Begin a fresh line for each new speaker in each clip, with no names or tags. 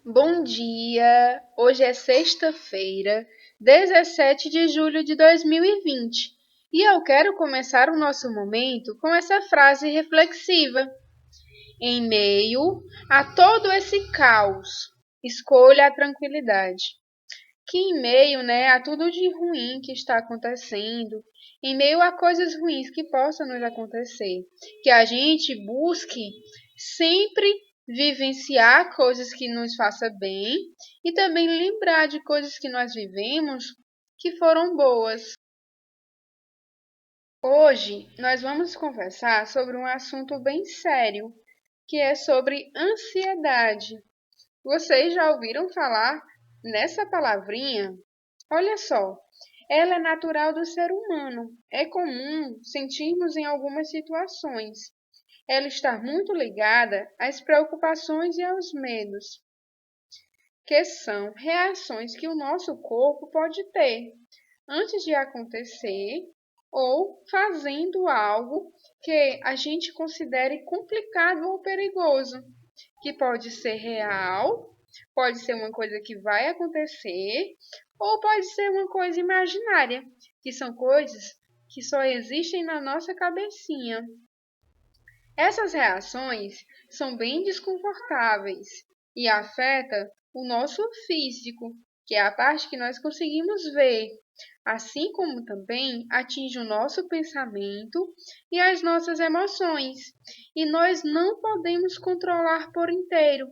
Bom dia! Hoje é sexta-feira, 17 de julho de 2020, e eu quero começar o nosso momento com essa frase reflexiva. Em meio a todo esse caos, escolha a tranquilidade. Que em meio, a tudo de ruim que está acontecendo, em meio a coisas ruins que possam nos acontecer, que a gente busque sempre vivenciar coisas que nos façam bem e também lembrar de coisas que nós vivemos que foram boas. Hoje nós vamos conversar sobre um assunto bem sério, que é sobre ansiedade. Vocês já ouviram falar nessa palavrinha? Olha só, ela é natural do ser humano. É comum sentirmos em algumas situações. Ela está muito ligada às preocupações e aos medos, que são reações que o nosso corpo pode ter antes de acontecer ou fazendo algo que a gente considere complicado ou perigoso, que pode ser real, pode ser uma coisa que vai acontecer, ou pode ser uma coisa imaginária, que são coisas que só existem na nossa cabecinha. Essas reações são bem desconfortáveis e afetam o nosso físico, que é a parte que nós conseguimos ver, assim como também atinge o nosso pensamento e as nossas emoções. E nós não podemos controlar por inteiro,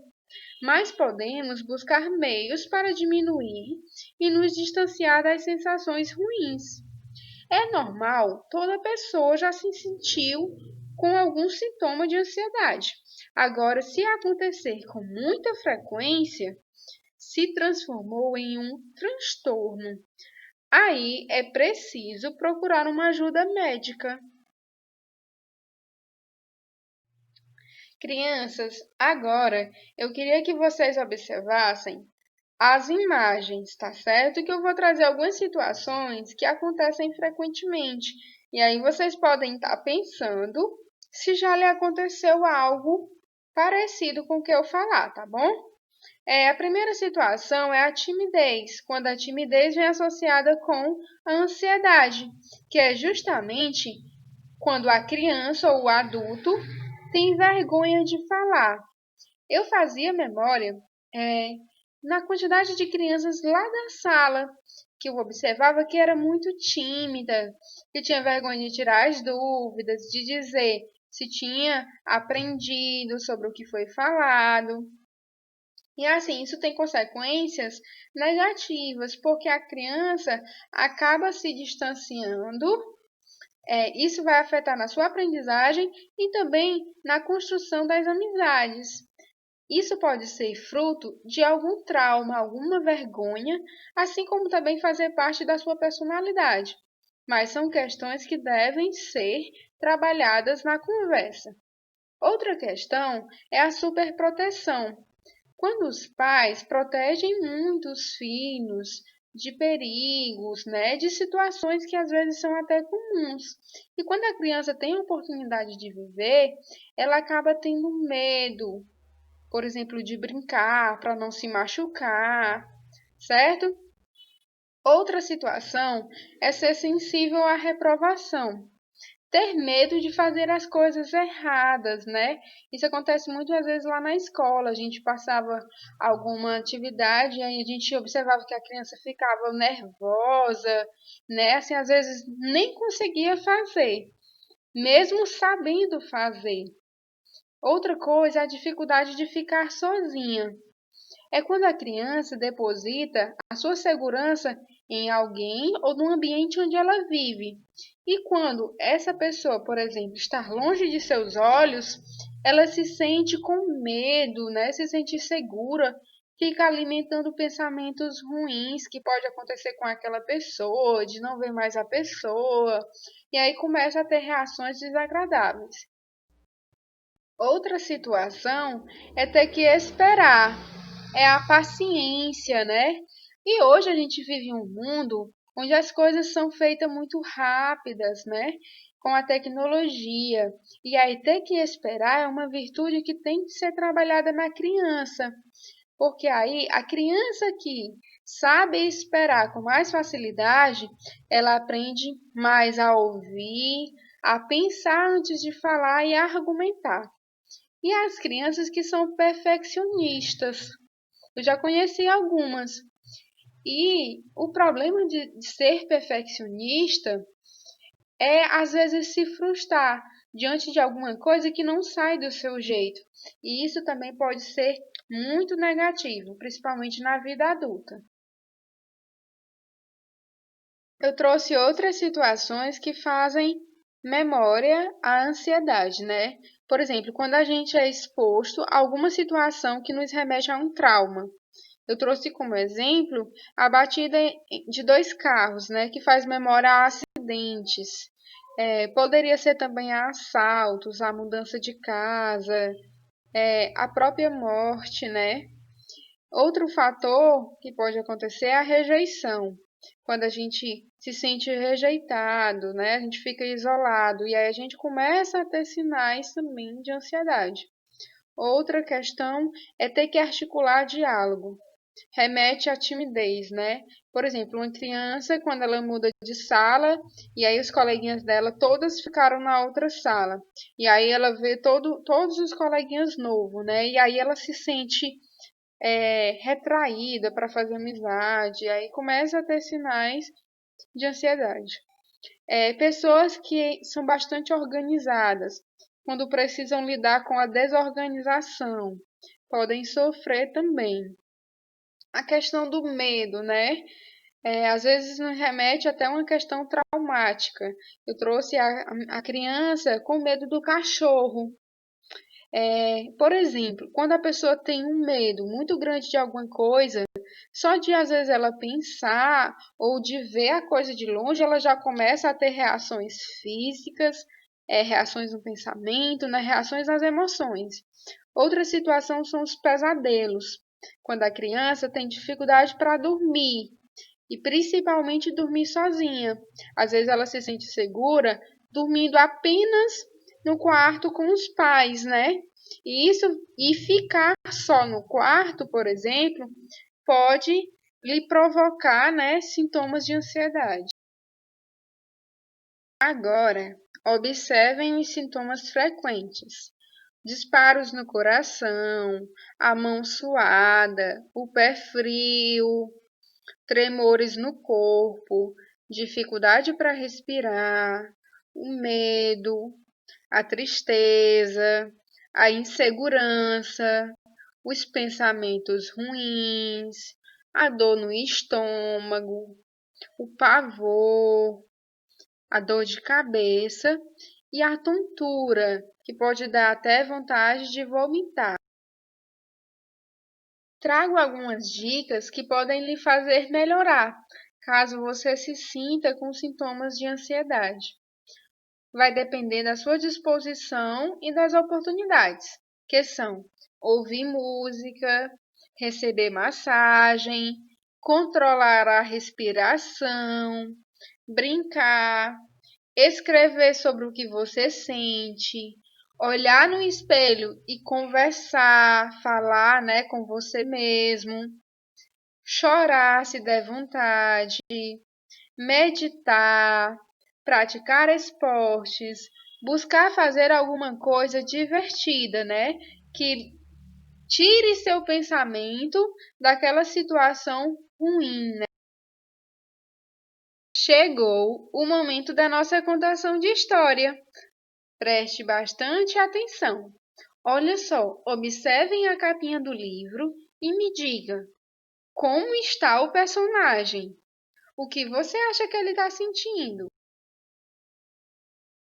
mas podemos buscar meios para diminuir e nos distanciar das sensações ruins. É normal, toda pessoa já se sentiu com algum sintoma de ansiedade. Agora, se acontecer com muita frequência, se transformou em um transtorno. Aí é preciso procurar uma ajuda médica. Crianças, agora eu queria que vocês observassem as imagens, tá certo? Que eu vou trazer algumas situações que acontecem frequentemente. E aí vocês podem estar pensando se já lhe aconteceu algo parecido com o que eu falar, tá bom? A primeira situação é a timidez, quando a timidez vem associada com a ansiedade, que é justamente quando a criança ou o adulto tem vergonha de falar. Eu fazia memória é, na quantidade de crianças lá da sala, que eu observava que era muito tímida, que tinha vergonha de tirar as dúvidas, de dizer se tinha aprendido sobre o que foi falado. E assim, isso tem consequências negativas, porque a criança acaba se distanciando. Isso vai afetar na sua aprendizagem e também na construção das amizades. Isso pode ser fruto de algum trauma, alguma vergonha, assim como também fazer parte da sua personalidade. Mas são questões que devem ser trabalhadas na conversa. Outra questão é a superproteção. Quando os pais protegem muito os filhos de perigos, de situações que às vezes são até comuns. E quando a criança tem a oportunidade de viver, ela acaba tendo medo, por exemplo, de brincar para não se machucar, certo? Outra situação é ser sensível à reprovação. Ter medo de fazer as coisas erradas, né? Isso acontece muitas vezes lá na escola. A gente passava alguma atividade e aí a gente observava que a criança ficava nervosa, né? Assim, às vezes nem conseguia fazer, mesmo sabendo fazer. Outra coisa é a dificuldade de ficar sozinha. É quando a criança deposita a sua segurança em alguém ou no ambiente onde ela vive. E quando essa pessoa, por exemplo, está longe de seus olhos, ela se sente com medo, né? Se sente insegura, fica alimentando pensamentos ruins que pode acontecer com aquela pessoa, de não ver mais a pessoa, e aí começa a ter reações desagradáveis. Outra situação é ter que esperar, é a paciência, né? E hoje a gente vive um mundo onde as coisas são feitas muito rápidas, né? Com a tecnologia. E aí ter que esperar é uma virtude que tem que ser trabalhada na criança. Porque aí a criança que sabe esperar com mais facilidade, ela aprende mais a ouvir, a pensar antes de falar e a argumentar. E as crianças que são perfeccionistas, eu já conheci algumas. E o problema de ser perfeccionista é, às vezes, se frustrar diante de alguma coisa que não sai do seu jeito. E isso também pode ser muito negativo, principalmente na vida adulta. Eu trouxe outras situações que fazem memória à ansiedade, né? Por exemplo, quando a gente é exposto a alguma situação que nos remete a um trauma. Eu trouxe como exemplo a batida de dois carros, né, que faz memória a acidentes. Poderia ser também a assaltos, a mudança de casa, a própria morte, né? Outro fator que pode acontecer é a rejeição. Quando a gente se sente rejeitado, né? A gente fica isolado e aí a gente começa a ter sinais também de ansiedade. Outra questão é ter que articular diálogo. Remete à timidez, né? Por exemplo, uma criança, quando ela muda de sala, e aí os coleguinhas dela todas ficaram na outra sala. E aí ela vê todos os coleguinhas novos, né? E aí ela se sente retraída para fazer amizade, aí começa a ter sinais de ansiedade. Pessoas que são bastante organizadas, quando precisam lidar com a desorganização, podem sofrer também. A questão do medo, né? Às vezes nos remete até uma questão traumática. Eu trouxe a criança com medo do cachorro. Por exemplo, quando a pessoa tem um medo muito grande de alguma coisa, só de às vezes ela pensar ou de ver a coisa de longe, ela já começa a ter reações físicas, reações no pensamento, né, reações nas emoções. Outra situação são os pesadelos, quando a criança tem dificuldade para dormir e principalmente dormir sozinha. Às vezes ela se sente segura dormindo apenas no quarto com os pais, né? E ficar só no quarto, por exemplo, pode lhe provocar, né, sintomas de ansiedade. Agora, observem os sintomas frequentes: disparos no coração, a mão suada, o pé frio, tremores no corpo, dificuldade para respirar, o medo, a tristeza, a insegurança, os pensamentos ruins, a dor no estômago, o pavor, a dor de cabeça e a tontura, que pode dar até vontade de vomitar. Trago algumas dicas que podem lhe fazer melhorar, caso você se sinta com sintomas de ansiedade. Vai depender da sua disposição e das oportunidades, que são ouvir música, receber massagem, controlar a respiração, brincar, escrever sobre o que você sente, olhar no espelho e conversar, falar, né, com você mesmo, chorar se der vontade, meditar, praticar esportes, buscar fazer alguma coisa divertida, né, que tire seu pensamento daquela situação ruim, né? Chegou o momento da nossa contação de história. Preste bastante atenção. Olha só, observem a capinha do livro e me diga como está o personagem. O que você acha que ele está sentindo?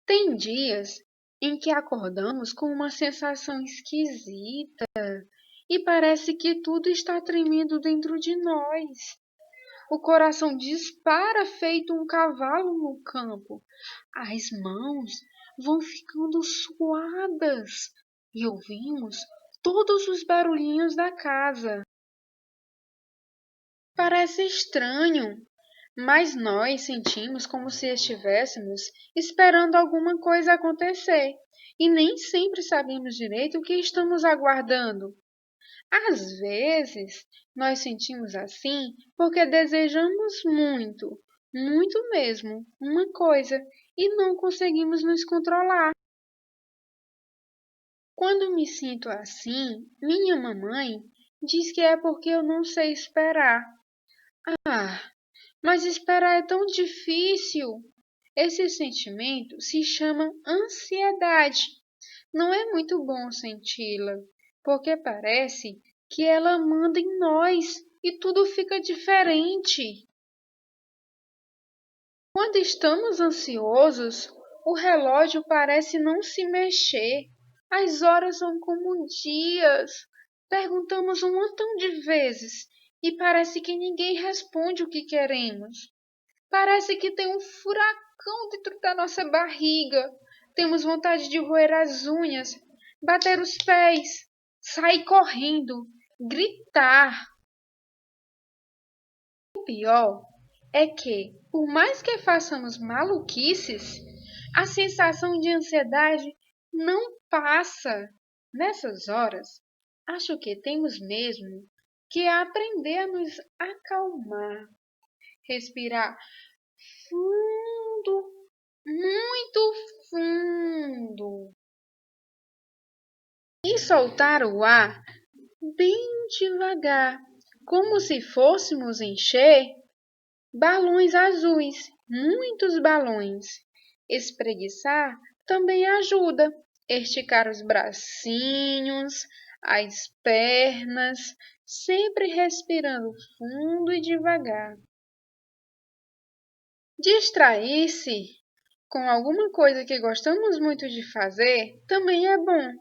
Tem dias em que acordamos com uma sensação esquisita e parece que tudo está tremendo dentro de nós. O coração dispara feito um cavalo no campo. As mãos vão ficando suadas e ouvimos todos os barulhinhos da casa. Parece estranho, mas nós sentimos como se estivéssemos esperando alguma coisa acontecer e nem sempre sabemos direito o que estamos aguardando. Às vezes, nós sentimos assim porque desejamos muito, muito mesmo, uma coisa e não conseguimos nos controlar. Quando me sinto assim, minha mamãe diz que é porque eu não sei esperar. Ah, mas esperar é tão difícil. Esse sentimento se chama ansiedade. Não é muito bom senti-la, porque parece que ela manda em nós e tudo fica diferente. Quando estamos ansiosos, o relógio parece não se mexer. As horas são como dias. Perguntamos um montão de vezes e parece que ninguém responde o que queremos. Parece que tem um furacão dentro da nossa barriga. Temos vontade de roer as unhas, bater os pés, sair correndo, gritar. O pior é que, por mais que façamos maluquices, a sensação de ansiedade não passa. Nessas horas, acho que temos mesmo que aprender a nos acalmar, respirar fundo, muito fundo, e soltar o ar bem devagar, como se fôssemos encher balões azuis, muitos balões. Espreguiçar também ajuda. Esticar os bracinhos, as pernas, sempre respirando fundo e devagar. Distrair-se com alguma coisa que gostamos muito de fazer também é bom.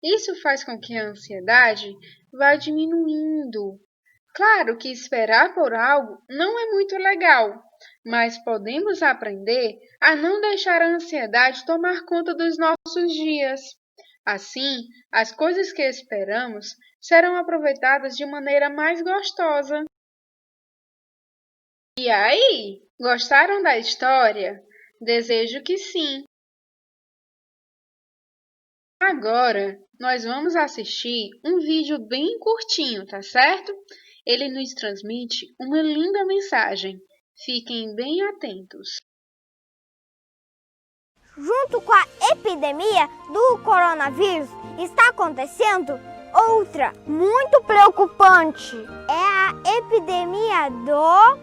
Isso faz com que a ansiedade vá diminuindo. Claro que esperar por algo não é muito legal, mas podemos aprender a não deixar a ansiedade tomar conta dos nossos dias. Assim, as coisas que esperamos serão aproveitadas de maneira mais gostosa. E aí, gostaram da história? Desejo que sim. Agora, nós vamos assistir um vídeo bem curtinho, tá certo? Ele nos transmite uma linda mensagem. Fiquem bem atentos.
Junto com a epidemia do coronavírus, está acontecendo outra muito preocupante. É a epidemia do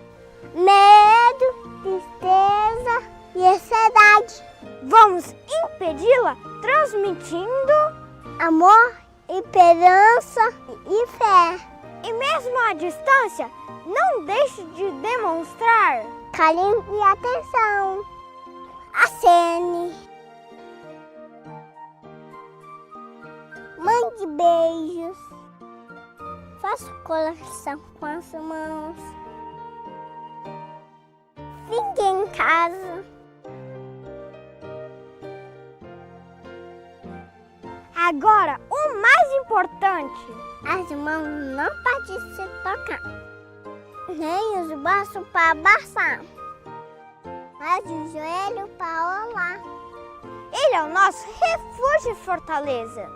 medo, tristeza e ansiedade. Vamos impedi-la transmitindo amor, esperança e fé. E mesmo à distância, não deixe de demonstrar carinho e atenção. Acene, mande beijos, faça coração com as mãos, fique em casa. Agora, o mais importante: as mãos não podem se tocar, nem os braços para abraçar, mas o joelho para orar. Ele é o nosso refúgio e fortaleza.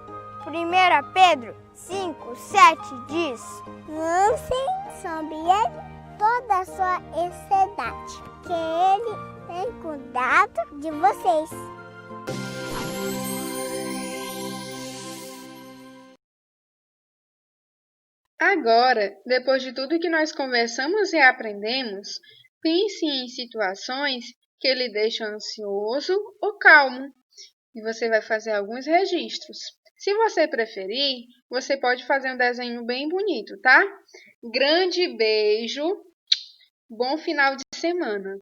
1 Pedro 5:7 diz: lancem sobre ele toda a sua ansiedade, que ele tem cuidado de vocês.
Agora, depois de tudo que nós conversamos e aprendemos, pense em situações que lhe deixam ansioso ou calmo. E você vai fazer alguns registros. Se você preferir, você pode fazer um desenho bem bonito, tá? Grande beijo, bom final de semana!